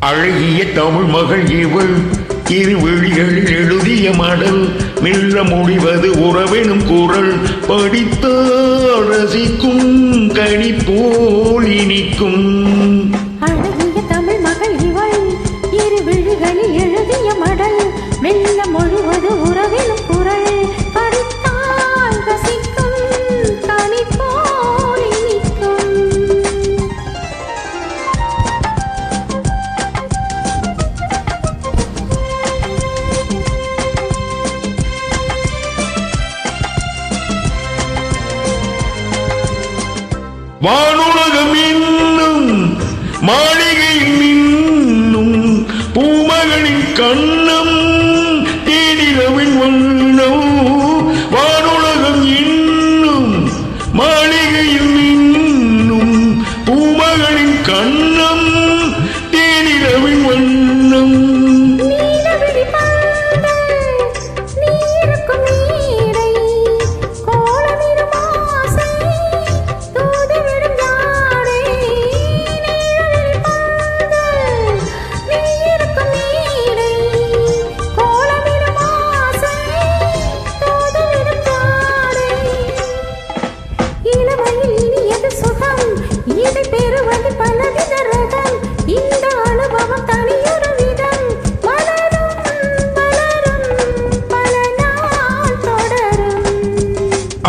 அழகிய தமிழ் மகள் இவள் இரு விழிகளில் எழுதிய மடல் மெல்ல முடிவது உறவெனும் குரல் படித்தால் ரசிக்கும் கனி போல் இனிக்கும். அழகிய தமிழ் மகள் இவள் இரு விழிகளில் எழுதிய மடல் மெல்ல மொழிவது உறவெனும் குரல் படித்தால் ரசிக்கும் கனி போல் இனிக்கும். வானுலகம் இன்னும் மாளிகையில் மின்னும் பூமகளின் கண்ணம் தேனிலவின் வண்ணம். வானுலகம் இன்னும் மாளிகையில் மின்னும் பூமகளின் கண்ணம் தேனிலவின் வண்ணம்.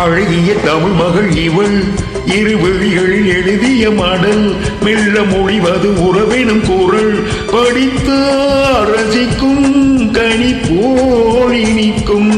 அழகிய தமிழ் மகள் இவள் இரு விழிகளில் எழுதிய மடல் மெல்ல மொழிவது உறவெனும் குரல் படித்து ரசிக்கும் கனி போல் இனிக்கும்.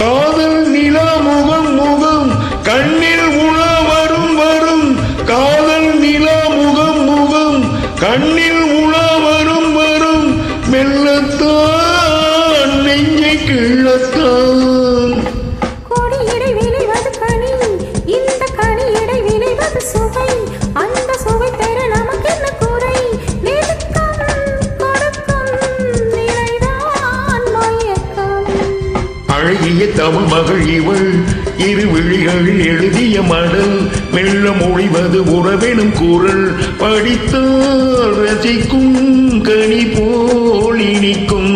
காதல் நிலா முகம் முகம் கண்ணில் உலா வரும் வரும். காதல் நிலா முகம் முகம் கண்ணில் உலா வரும் வரும். மெல்லத்தான் நெஞ்சை கிள்ளத்தான். கொடியடை விளைவது கனி, இந்த கனியடை விளைவது சுவை. அந்த சுவை பெற நமக்கு என்ன குறை? நெருக்கம் கொடுக்கும் நிலைதான் மயக்கம். அழகிய தமிழ் மகள் இவள் இரு விழிகளில் எழுதிய மடல் மெல்ல மொழிவது உறவெனும் குரல் படித்தால் ரசிக்கும் கனி போல் இனிக்கும்.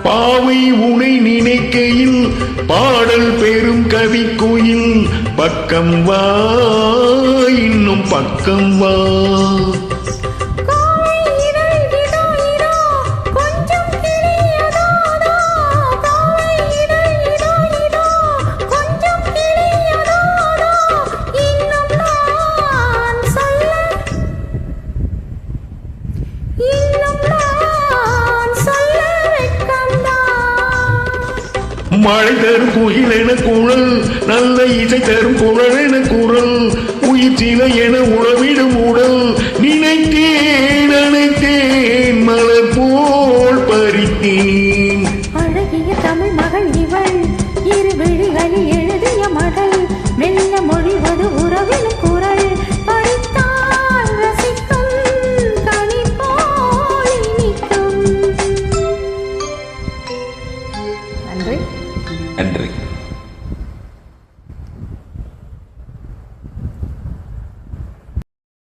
பாவை உனை நினைக்கையில் பாடல் பெரும் கவிக்குயில். பக்கம் வா இன்னும் பக்கம் வா. மழை தரும் குயில் என குழல் நல்ல இசை தரும் குழல் என குரல் உயிர் சிலை என உழவிடும் உடல். நினைத்தேன் அனைத்தேன் மலர் போல் பறித்தேன். அழகிய தமிழ் மகள் இவள் இரு விழிகளில் எழுதிய மடல் மெல்ல மொழிவது உறவினும்